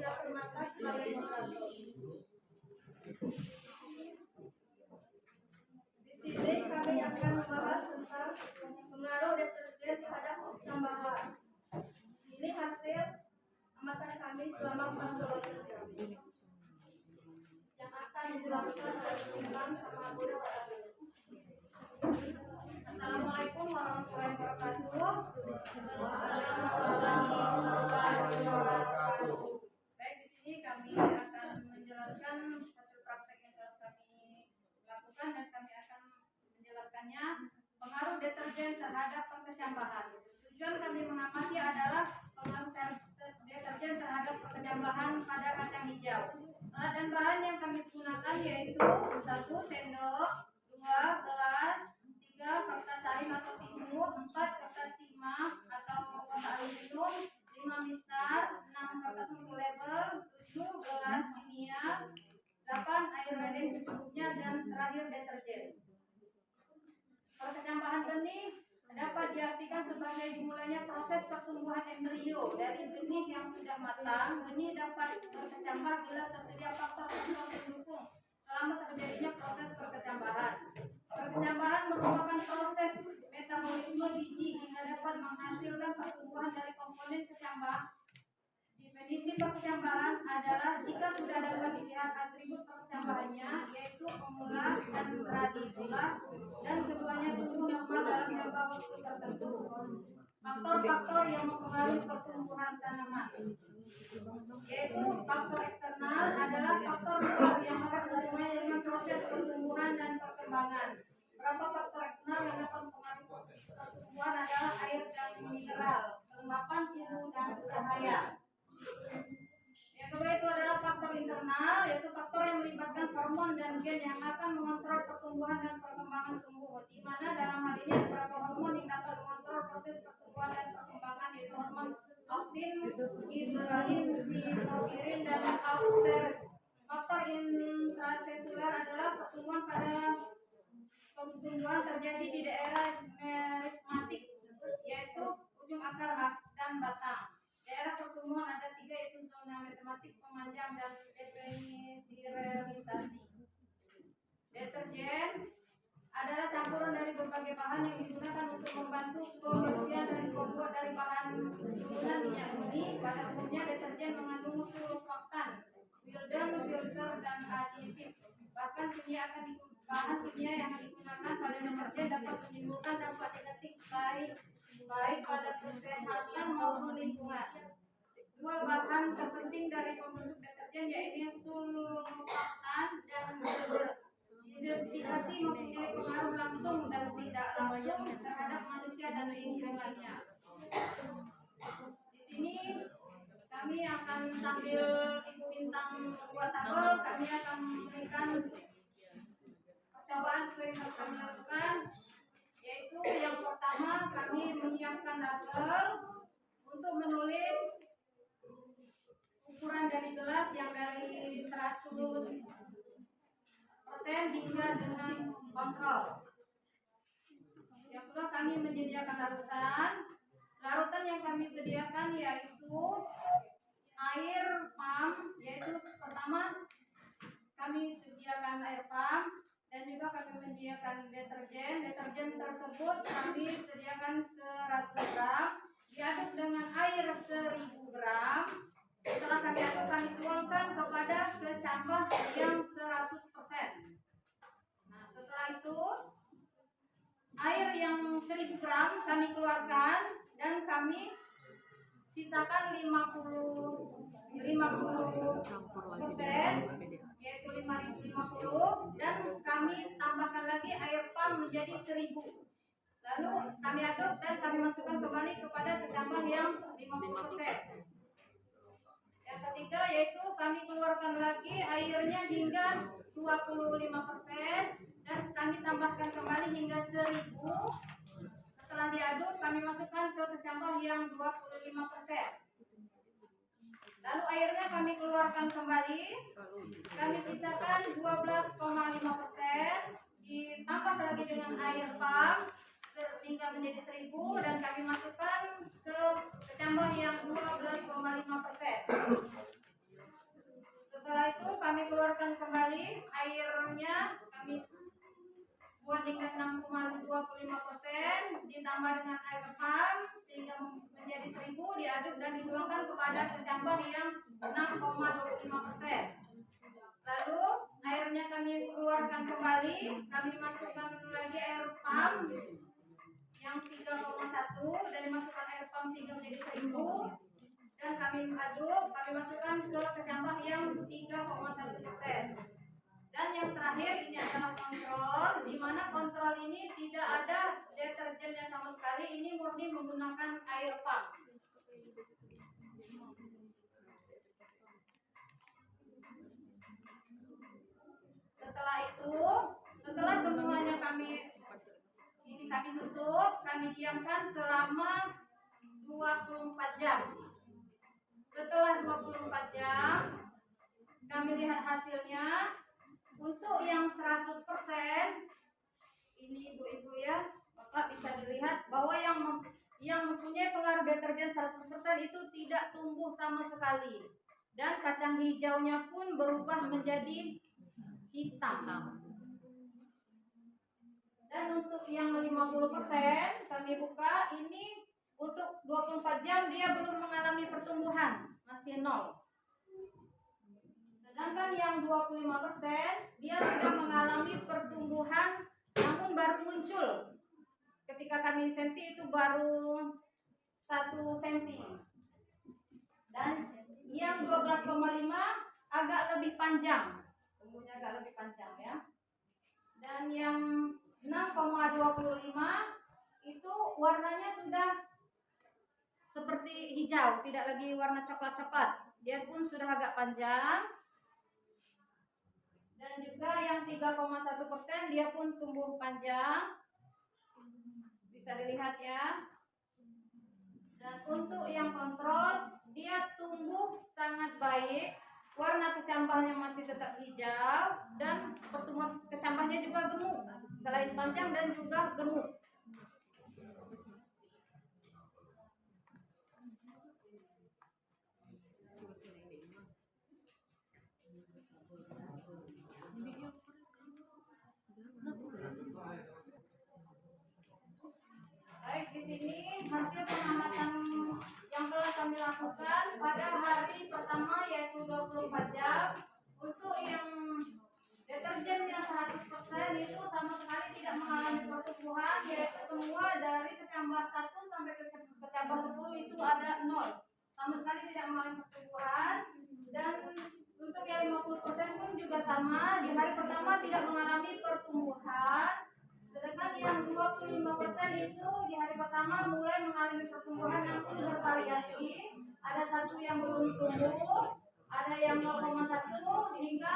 Nina Permata sebagai moderator. Di sini kami akan membahas tentang pengaruh deterjen terhadap kesambahan. Ini hasil amatan kami selama 4 jam yang akan dijelaskan oleh Imam sama Guru. Assalamualaikum warahmatullahi wabarakatuh. Baik, di sini kami akan menjelaskan hasil praktek yang telah kami lakukan dan kami akan menjelaskannya pengaruh deterjen terhadap perkecambahan. Tujuan kami mengamati adalah pengaruh deterjen terhadap perkecambahan pada kacang hijau. Alat dan bahan yang kami gunakan yaitu 1 sendok, 2 gelas, 3 kertas sarim atau tisu, 4 kertas timah atau kotak aluminium, 5 mistar, 6 kertas mutu label, 7 gelas kimia, 8 air bening secukupnya, dan terakhir deterjen. Perkecambahan benih dapat diartikan sebagai dimulainya proses pertumbuhan embrio dari benih yang sudah matang. Benih dapat berkecambah bila tersedia faktor-faktor pendukung selama terjadinya proses perkecambahan. Perkecambahan merupakan proses metabolisme biji hingga dapat menghasilkan pertumbuhan dari komponen kecambah. Definisi perkecambahan adalah jika sudah dapat dilihat atribut perkecambahannya, yaitu pemula dan radikula, dan keduanya tumbuh normal dalam jangka waktu tertentu. Faktor-faktor yang mempengaruhi pertumbuhan tanaman, yaitu faktor eksternal adalah faktor yang erat hubungannya dengan proses pertumbuhan dan perkembangan. Beberapa faktor eksternal yang dapat mempengaruhi proses pertumbuhan adalah air dan mineral, kelembapan, suhu, dan cahaya. Yang kedua itu adalah faktor internal, yaitu faktor yang melibatkan hormon dan gen yang akan mengontrol pertumbuhan dan perkembangan tumbuh. Di mana dalam hal ini beberapa hormon yang dapat mengontrol proses pertumbuhan dan perkembangan yaitu hormon auksin, gibberellin, sitokinin, dan auxetin. Faktor intraseluler adalah pertumbuhan terjadi di daerah merismatik, yaitu ujung akar dan batang. Daerah pertumbuhan ada 3 yaitu zona metamatik, pemanjang, dan depeniserialisasi. Deterjen adalah campuran dari berbagai bahan yang digunakan untuk membantu pembersihan dan pembuat dari bahan turunan minyak bumi. Pada umumnya deterjen mengandung surfaktan, wildan, filter, dan aditif. Bahkan bahan kimia yang digunakan pada deterjen dapat menimbulkan dampak negatif baik pada kesehatan maupun lingkungan. 2 bahan terpenting dari pembentuk deterjen yaitu sulfatan dan deterjen mempunyai pengaruh langsung dan tidak langsung terhadap manusia dan lingkungannya. Di sini kami akan sambil Ibu Bintang membuat tabel, kami akan memberikan percobaan sesuai yang kami lakukan. Yaitu yang pertama kami menyiapkan tabel untuk menulis ukuran dari gelas yang dari 100% hingga dengan kontrol. Yang kedua kami menyediakan larutan. Larutan yang kami sediakan yaitu air pump, yaitu pertama kami sediakan air pump. Dan juga kami menyediakan deterjen. Deterjen tersebut kami sediakan 100 gram, diaduk dengan air 1000 gram. Setelah kami aduk, kami tuangkan kepada kecambah yang 100%. Nah, setelah itu air yang 1000 gram kami keluarkan dan kami sisakan 50%, yaitu 50 dan kami tambahkan lagi air pump menjadi 1000. Lalu kami aduk dan kami masukkan kembali kepada kecambah yang 50%. Yang ketiga yaitu kami keluarkan lagi airnya hingga 25% dan kami tambahkan kembali hingga 1000. Setelah diaduk kami masukkan ke kecambah yang 25%. Lalu airnya kami keluarkan kembali, kami sisakan 12,5%, ditambah lagi dengan air pump sehingga menjadi 1000 dan kami masukkan ke kecambah yang 12,5%. 25% ditambah dengan air pump sehingga menjadi 1000, diaduk dan dituangkan kepada kecambah yang 6,25%. Lalu airnya kami keluarkan kembali, kami masukkan lagi air pump yang 3,1 dan dimasukkan air pump sehingga menjadi 1000 dan kami aduk, kami masukkan ke kecambah yang 3,1%. Dan yang terakhir ini adalah kontrol, di mana kontrol ini tidak ada deterjennya sama sekali, ini murni menggunakan air pump. Setelah semuanya kami tutup, kami diamkan selama 24 jam. Setelah 24 jam, kami lihat hasilnya. Untuk yang 100%, ini ibu-ibu ya, Bapak bisa dilihat bahwa yang mempunyai pengaruh deterjen 100% itu tidak tumbuh sama sekali. Dan kacang hijaunya pun berubah menjadi hitam. Dan untuk yang 50% kami buka, ini untuk 24 jam dia belum mengalami pertumbuhan, masih 0. Sedangkan yang 25% dia sudah mengalami pertumbuhan namun baru muncul. Ketika kami senti itu baru 1 cm. Dan yang 12,5 agak lebih panjang. Tumbuhnya agak lebih panjang ya. Dan yang 6,25 itu warnanya sudah seperti hijau, tidak lagi warna coklat-coklat. Dia pun sudah agak panjang. Dan juga yang 3,1% dia pun tumbuh panjang, bisa dilihat ya. Dan untuk yang kontrol dia tumbuh sangat baik, warna kecambahnya masih tetap hijau dan pertumbuhan kecambahnya juga gemuk, selain panjang dan juga gemuk. Baik, di sini hasil pengamatan yang telah kami lakukan pada hari pertama yaitu 24 jam. Untuk yang deterjen yang 100% itu sama sekali tidak mengalami pertumbuhan, yaitu semua dari kecambah 1 sampai ke kecambah 10 itu ada 0. Sama sekali tidak mengalami pertumbuhan. Dan untuk yang 50% pun juga sama, di hari pertama tidak mengalami pertumbuhan. Sedangkan yang 25% itu di hari pertama mulai mengalami pertumbuhan namun bervariasi. Ada satu yang belum tumbuh, ada yang 0,1 hingga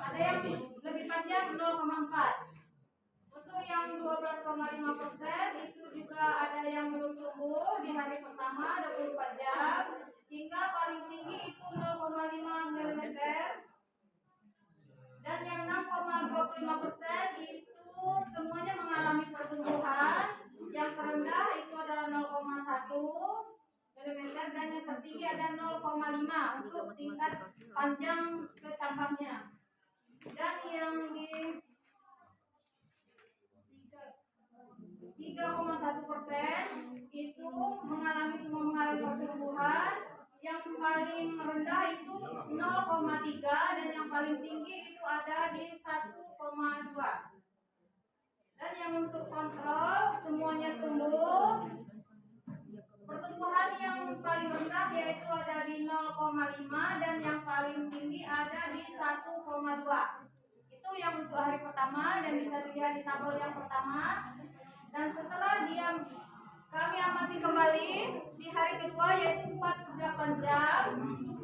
ada yang lebih panjang 0,4. Untuk yang 12,5% itu juga ada yang belum tumbuh di hari pertama 24 jam hingga paling tinggi itu 0,5 mm. Dan yang 6,25% itu semuanya mengalami pertumbuhan. Yang terendah itu adalah 0,1 mm dan yang tertinggi ada 0,5 untuk tingkat panjang kecambahnya. Dan yang di 3,1% itu semua mengalami pertumbuhan. Yang paling rendah itu 0,3 dan yang paling tinggi itu ada di 1,2. Dan yang untuk kontrol semuanya tumbuh. Pertumbuhan yang paling rendah yaitu ada di 0,5 dan yang paling tinggi ada di 1,2. Itu yang untuk hari pertama dan bisa dilihat di tabel yang pertama. Dan setelah kami amati kembali di hari kedua yaitu 48 jam,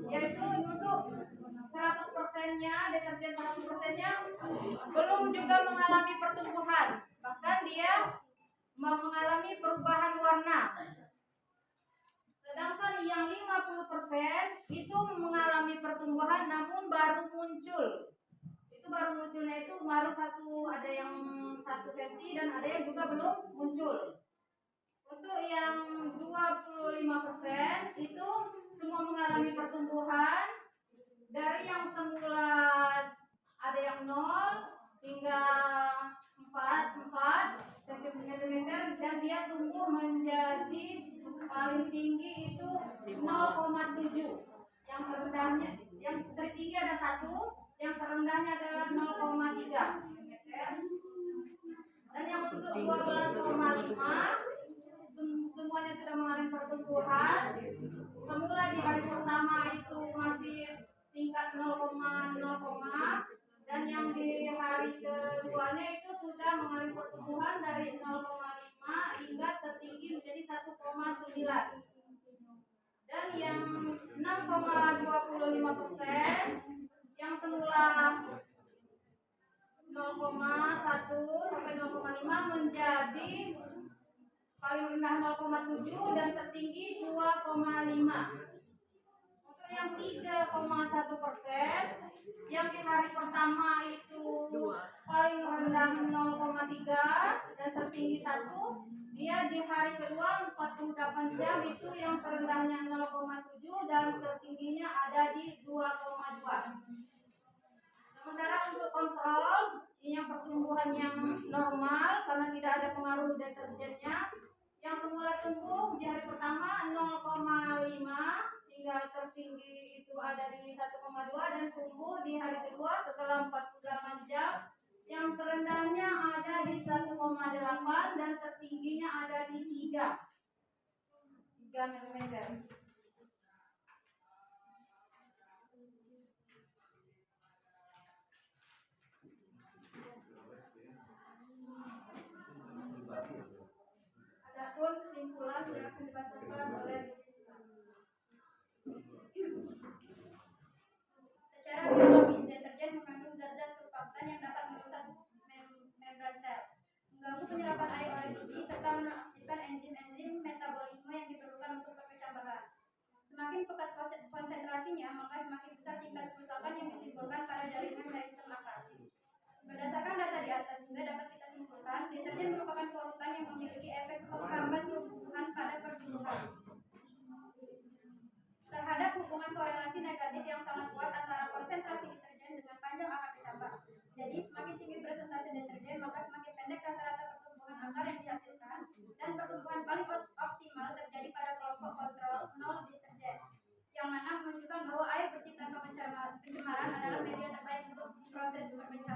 yaitu untuk 100%-nya, deterjen 100%-nya belum juga mengalami pertumbuhan, bahkan dia mengalami perubahan warna. Sedangkan yang 50% itu mengalami pertumbuhan namun baru muncul. Itu baru munculnya itu baru ada yang 1 cm dan ada yang juga belum muncul. Untuk yang 25% itu semua mengalami pertumbuhan dari yang semula ada yang 0 hingga 4 dan dia tumbuh menjadi paling tinggi itu 0,7. Yang terendahnya, yang tertinggi ada 1, yang terendahnya adalah 0,3 meter. Dan yang untuk 12,5 semuanya sudah mengalami pertumbuhan. Semula di hari pertama itu masih tingkat 0,0, dan yang di hari keduanya itu sudah mengalami pertumbuhan dari 0,5 hingga tertinggi menjadi 1,9. Dan yang 6,25% yang semula 0,1 sampai 0,5 menjadi paling rendah 0,7 dan tertinggi 2,5. Untuk yang 3,1% yang di hari pertama itu paling rendah 0,3 dan tertinggi 1, dia di hari kedua 48 jam itu yang terendahnya 0,7 dan tertingginya ada di 2,2. Sementara untuk kontrol, ini yang pertumbuhan yang normal karena tidak ada pengaruh deterjennya. Yang semula tumbuh di hari pertama 0,5 hingga tertinggi itu ada di 1,2 dan tumbuh di hari kedua setelah 48 jam. Yang terendahnya ada di 1,8 dan tertingginya ada di 3 mm. Adapun kesimpulan yang akan dibacakan oleh secara biologis, deterjen mengandung zat-zat surfaktan yang dapat merusak membran sel, mengganggu penyerapan air oleh biji, serta menaktifkan enzim-enzim metabolisme yang diperlukan untuk pemecah bahan. Semakin pekat konsentrasinya, maka semakin besar tingkat kerusakan yang ditimbulkan pada jaringan meristem akar. Berdasarkan data di atas juga dapat kita simpulkan, deterjen merupakan polutan yang memiliki efek penghambat tumbuhan pada pertumbuhan. Terhadap hubungan korelasi negatif yang sangat kuat antara konsentrasi deterjen dengan panjang akar kecambah. Jadi semakin tinggi presentasi deterjen, maka semakin pendek rata-rata pertumbuhan akar yang dihasilkan, dan pertumbuhan paling optimal terjadi pada kelompok kontrol 0 deterjen, yang mana menunjukkan bahwa air bersih tanpa pencemaran adalah media terbaik untuk proses perpecahan.